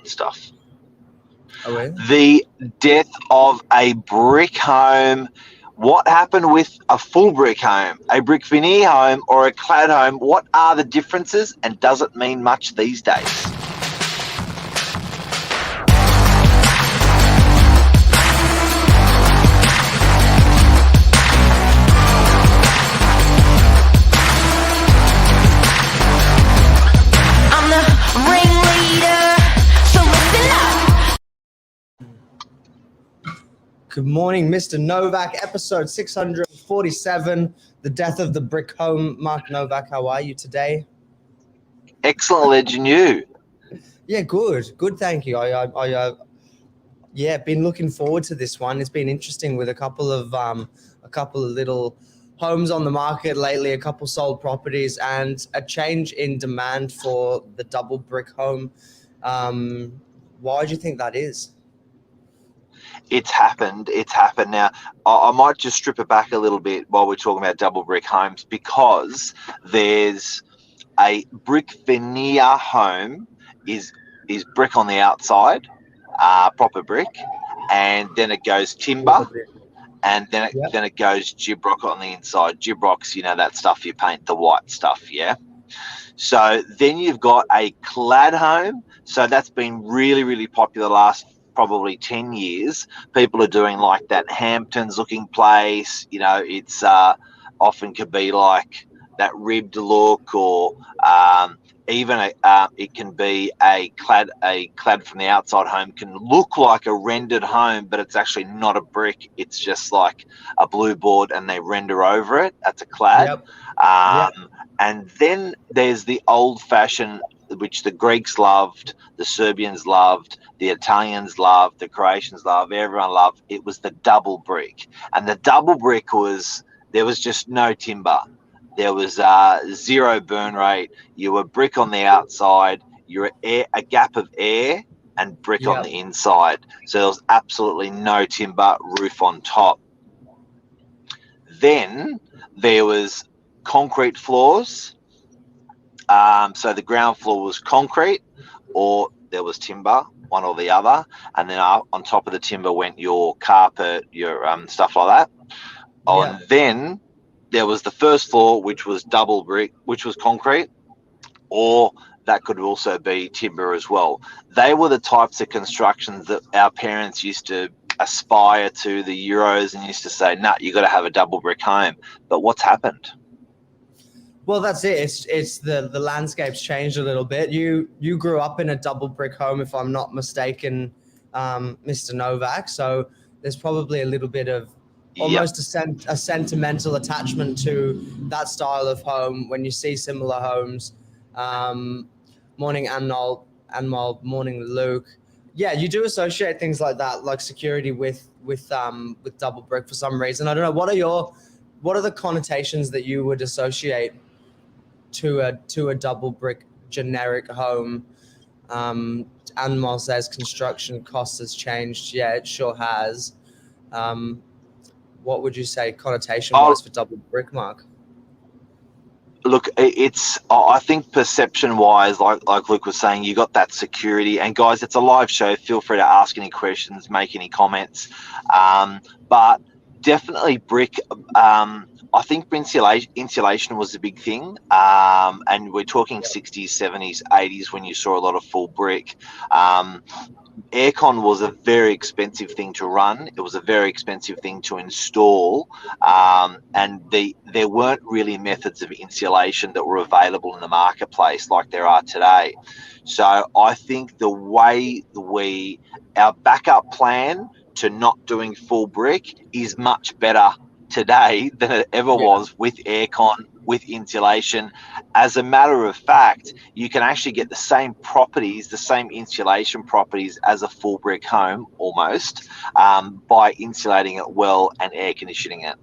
stuff. Oh, really? The death of a brick home. What happened with a full brick home, a brick veneer home, or a clad home? What are the differences, and does it mean much these days? I'm the ringleader, so listen up. Good morning, Mr. Novak, episode 647, The Death of the Brick Home. Mark Novak, how are you today? Excellent, legend. You. Yeah, good, thank you. Yeah, been looking forward to this one. It's been interesting with a couple of little homes on the market lately, a couple sold properties, and a change in demand for the double brick home. Why do you think that is? It's happened. Now, I might just strip it back a little bit while we're talking about double brick homes, because there's a brick veneer home is brick on the outside, proper brick, and then it goes timber, and then it goes gibrock on the inside. Gibrock's, that stuff you paint, the white stuff, yeah? So then you've got a clad home. So that's been really, really popular the last probably 10 years. People are doing like that Hamptons looking place. It's often could be like that ribbed look, or even it can be a clad from the outside home can look like a rendered home, but it's actually not a brick. It's just like a blue board and they render over it. That's a clad. Yep. And then there's the old fashioned, which the Greeks loved, the Serbians loved, the Italians loved, the Croatians loved, everyone loved. It was the double brick. And the double brick there was just no timber. There was zero burn rate. You were brick on the outside. You're a gap of air and brick on the inside. So there was absolutely no timber, roof on top. Then there was concrete floors. So the ground floor was concrete, or there was timber, one or the other. And then on top of the timber went your carpet, your stuff like that. And then there was the first floor, which was double brick, which was concrete, or that could also be timber as well. They were the types of constructions that our parents used to aspire to, the Euros, and used to say, nah, you got to have a double brick home. But what's happened? Well, that's it. It's the landscape's changed a little bit. You grew up in a double brick home, if I'm not mistaken, Mr. Novak. So there's probably a little bit of almost a sentimental attachment to that style of home when you see similar homes. Morning, Anmol, morning, Luke. Yeah, you do associate things like that, like security with double brick for some reason. I don't know. What are the connotations that you would associate to a double brick generic home? Anmol says construction costs has changed. Yeah, it sure has. What would you say connotation-wise for double brick, Mark? Look, I think perception-wise, like Luke was saying, you got that security. And guys, it's a live show. Feel free to ask any questions, make any comments. But definitely brick. I think insulation was a big thing. And we're talking 60s, 70s, 80s when you saw a lot of full brick. Aircon was a very expensive thing to run. It was a very expensive thing to install, and there weren't really methods of insulation that were available in the marketplace like there are today. So I think the way our backup plan to not doing full brick is much better today than it ever was, with aircon, with insulation. As a matter of fact, you can actually get the same properties, the same insulation properties as a full brick home almost, by insulating it well and air conditioning it.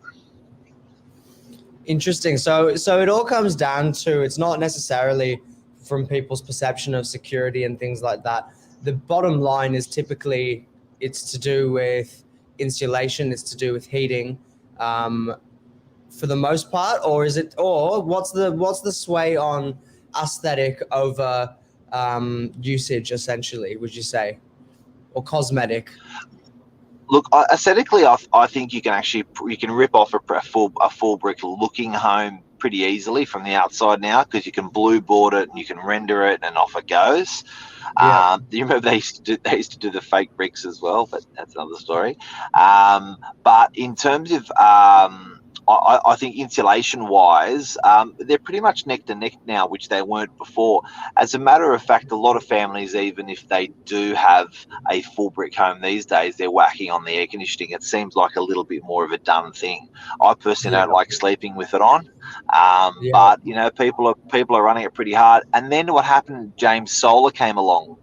Interesting. So it all comes down to, it's not necessarily from people's perception of security and things like that. The bottom line is typically it's to do with insulation, it's to do with heating, for the most part, or what's the sway on aesthetic over usage, essentially, would you say, or cosmetic? Look, aesthetically, I think you can rip off a full brick looking home pretty easily from the outside now, because you can blue board it and you can render it and off it goes. Yeah. Do you remember they used to do the fake bricks as well? But that's another story. But in terms of I think insulation wise, they're pretty much neck to neck now, which they weren't before. As a matter of fact, a lot of families, even if they do have a full brick home these days, they're whacking on the air conditioning. It seems like a little bit more of a done thing. I personally don't like sleeping with it on, but you know, people are running it pretty hard. And then what happened? James, solar came along.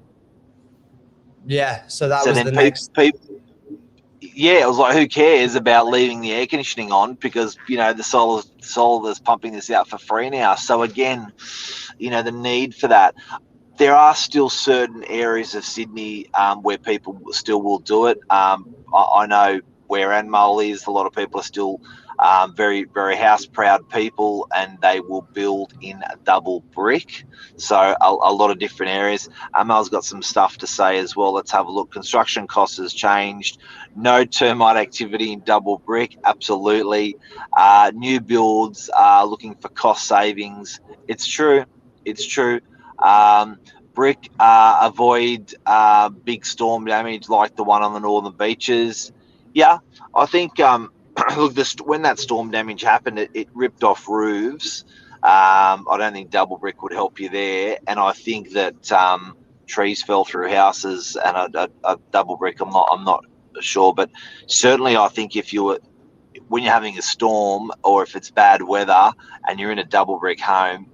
Yeah, so that was the next. Yeah, it was like, who cares about leaving the air conditioning on, because you know the solar's pumping this out for free now. So again, you know, the need for that. There are still certain areas of Sydney where people still will do it. I know where Anmol is, a lot of people are still very, very house proud people, and they will build in a double brick. So a lot of different areas. Amal's got some stuff to say as well. Let's have a look. Construction costs has changed. No termite activity in double brick. Absolutely. New builds are looking for cost savings. It's true. Brick avoid big storm damage like the one on the northern beaches. Yeah, I think look, when that storm damage happened, it ripped off roofs. I don't think double brick would help you there, and I think that trees fell through houses, and a double brick, I'm not sure, but certainly I think when you're having a storm, or if it's bad weather and you're in a double brick home,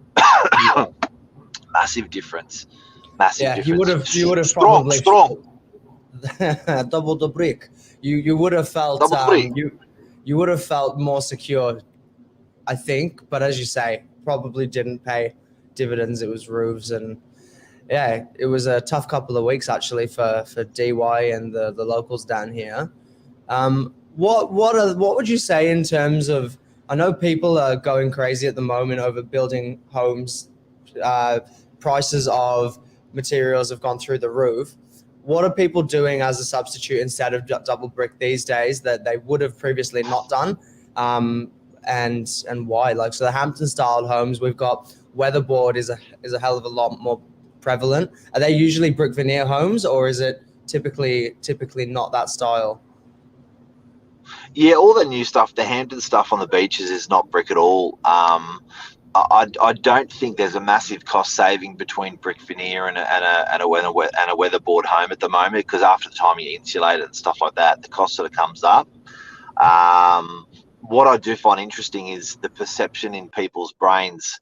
massive difference. Yeah, you would have probably strong. double the brick. You would have felt you would have felt more secure, I think. But as you say, probably didn't pay dividends. It was roofs, and yeah, it was a tough couple of weeks actually for DY and the locals down here. What would you say in terms of? I know people are going crazy at the moment over building homes. Prices of materials have gone through the roof. What are people doing as a substitute instead of double brick these days that they would have previously not done? And why? Like, so the Hampton style homes, we've got weatherboard is a hell of a lot more prevalent. Are they usually brick veneer homes, or is it typically not that style? Yeah, all the new stuff, the Hampton stuff on the beaches is not brick at all. I don't think there's a massive cost saving between brick veneer and a weatherboard home at the moment, because after the time you insulate it and stuff like that, the cost sort of comes up. What I do find interesting is the perception in people's brains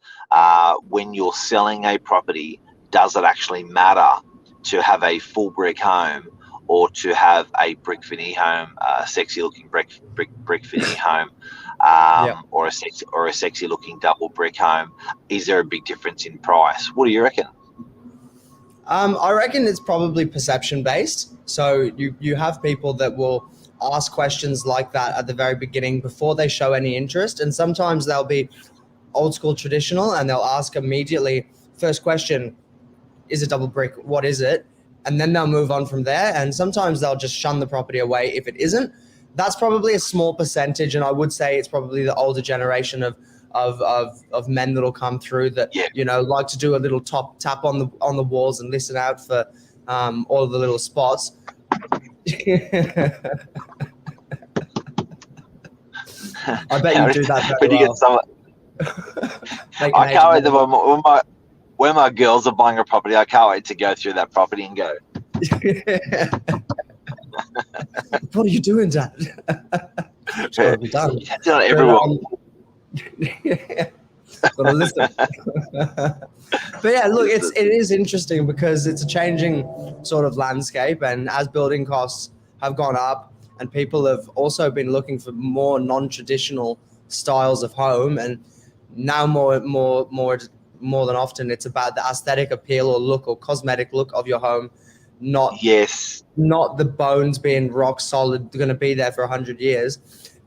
when you're selling a property. Does it actually matter to have a full brick home or to have a brick veneer home, a sexy looking brick veneer home? Or a sexy looking double brick home? Is there a big difference in price? What do you reckon? I reckon it's probably perception based. So you have people that will ask questions like that at the very beginning before they show any interest, and sometimes they'll be old school traditional and they'll ask immediately, first question, is it double brick? What is it? And then they'll move on from there, and sometimes they'll just shun the property away if it isn't. That's probably a small percentage, and I would say it's probably the older generation of men that'll come through that like to do a little tap on the walls and listen out for all of the little spots. I bet you do that very well. I can't wait when my girls are buying a property. I can't wait to go through that property and go, what are you doing, Dad? It's got to be done. It's not everyone. Gotta listen. But yeah, look, it is interesting because it's a changing sort of landscape, and as building costs have gone up, and people have also been looking for more non-traditional styles of home, and now more than often it's about the aesthetic appeal or look or cosmetic look of your home. Not the bones being rock solid, going to be there for 100 years.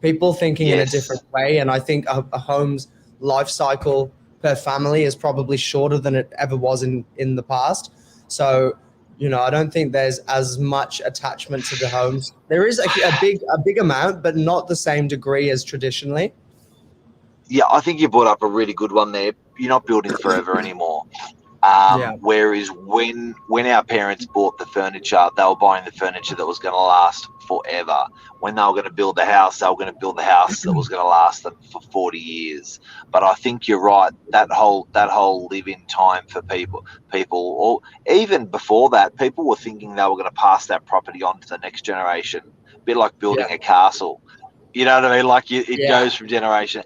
People thinking in a different way, and I think a home's life cycle per family is probably shorter than it ever was in the past. So, you know, I don't think there's as much attachment to the homes. There is a big amount, but not the same degree as traditionally. Yeah, I think you brought up a really good one there. You're not building forever anymore. Yeah. Whereas when our parents bought the furniture, they were buying the furniture that was going to last forever. When they were going to build the house, they were going to build the house that was going to last them for 40 years. But I think you're right. That whole live-in time for people, or even before that, people were thinking they were going to pass that property on to the next generation. A bit like building a castle. You know what I mean? Like it goes from generation.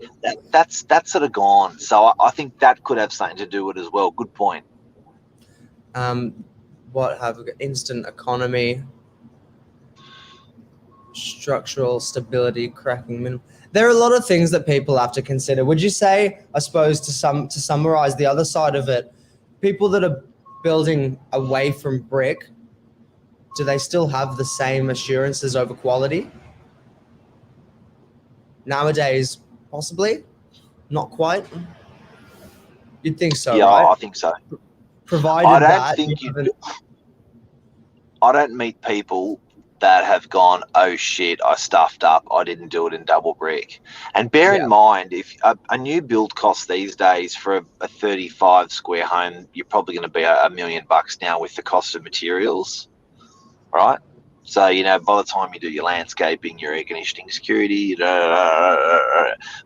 That's sort of gone. So I think that could have something to do with it as well. Good point. What have we got? Instant economy, structural stability, cracking minimum. There are a lot of things that people have to consider. Would you say, I suppose, to summarize the other side of it, people that are building away from brick, do they still have the same assurances over quality? Nowadays, possibly, not quite. You'd think so, Yeah, right? I think so. Provided I don't meet people that have gone, oh shit, I stuffed up, I didn't do it in double brick. And bear in mind, if a new build cost these days for a 35 square home, you're probably going to be $1 million now with the cost of materials, right? So, you know, by the time you do your landscaping, your air conditioning, security,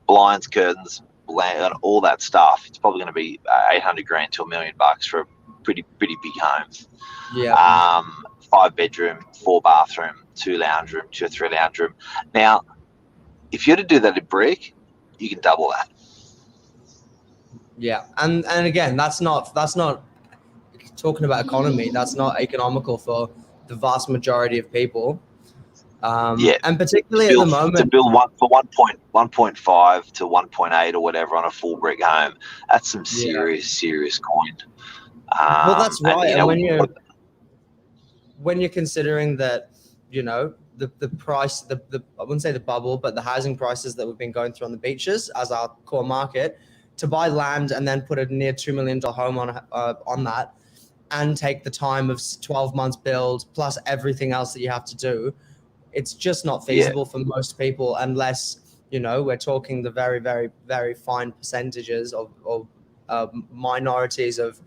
blinds, curtains, all that stuff, it's probably going to be 800 grand to $1 million for a pretty big home. Yeah. 5 bedroom, 4 bathroom, 2 lounge room, 2 or 3 lounge room. Now, if you're to do that in brick, you can double that. Yeah, and again, that's not talking about economy. That's not economical for the vast majority of people. And particularly at the moment, to build one for 1.5 to 1.8 or whatever on a full brick home, that's some serious coin. Well, that's right. And, you know, when you're considering that, you know, the price, the I wouldn't say the bubble, but the housing prices that we've been going through on the beaches as our core market, to buy land and then put a near $2 million home on that, and take the time of 12 months build plus everything else that you have to do, it's just not feasible for most people unless, you know, we're talking the very, very, very fine percentages of minorities of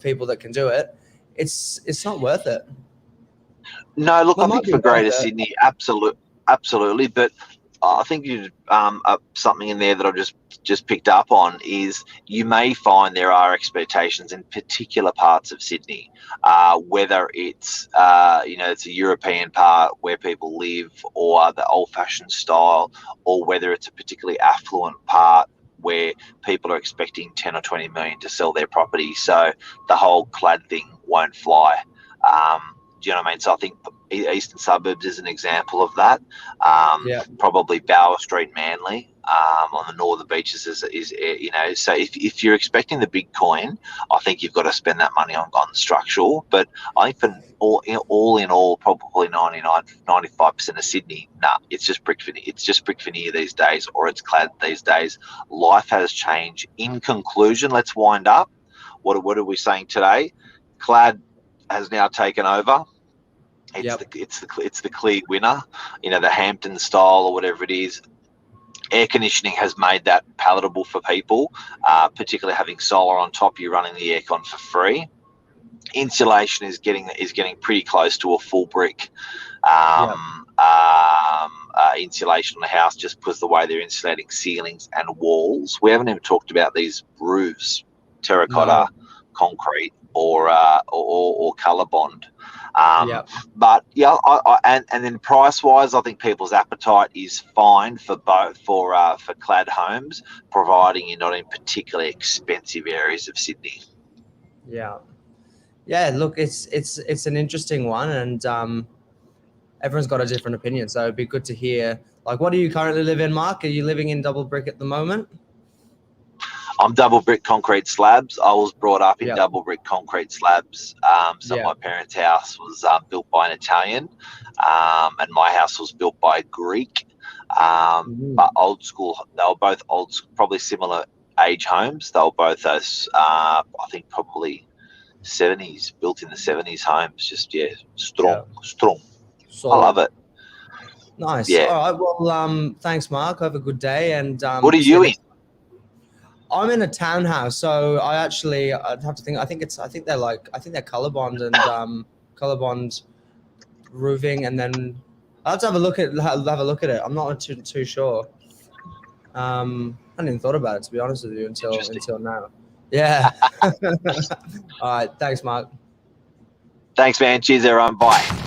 people that can do it. It's not worth it. No, look, I think for Greater Sydney, absolutely. But I think you something in there that I've just picked up on is you may find there are expectations in particular parts of Sydney, whether it's you know, it's a European part where people live or the old-fashioned style, or whether it's a particularly affluent part where people are expecting 10 or 20 million to sell their property. So the whole clad thing won't fly. Do you know what I mean? So I think the eastern suburbs is an example of that. Probably Bower Street, Manly, on the northern beaches is you know. So if you're expecting the big coin, I think you've got to spend that money on structural. But I think for all in all, probably 95% of Sydney, it's just brick veneer. It's just brick veneer these days, or it's clad these days. Life has changed. In conclusion, let's wind up. What are we saying today? Clad has now taken over. It's the clear winner. You know, the Hampton style or whatever it is. Air conditioning has made that palatable for people, particularly having solar on top. You're running the aircon for free. Insulation is getting pretty close to a full brick insulation on the house, just because the way they're insulating ceilings and walls. We haven't even talked about these roofs, terracotta, concrete, or color bond. But and then price wise, I think people's appetite is fine for both for clad homes, providing you're not in particularly expensive areas of Sydney. Look, it's an interesting one, and everyone's got a different opinion, so it'd be good to hear. Like, what do you currently live in, Mark? Are you living in double brick at the moment? I'm double brick concrete slabs. I was brought up in double brick concrete slabs. So my parents' house was built by an Italian, and my house was built by a Greek. But old school. They were both old, probably similar age homes. They were both those, I think probably 70s, built in the 70s homes. Just strong. Solid. I love it. Nice. Yeah. All right. Well, thanks, Mark. Have a good day. And What are you in? I'm in a townhouse, so I'd have to think. I think they're Colorbond and Colorbond roofing, and then I'll have to have a look at it. I'm not too sure. I hadn't even thought about it, to be honest with you, until now. Yeah. All right. Thanks, Mark. Thanks, man. Cheers, everyone. Bye.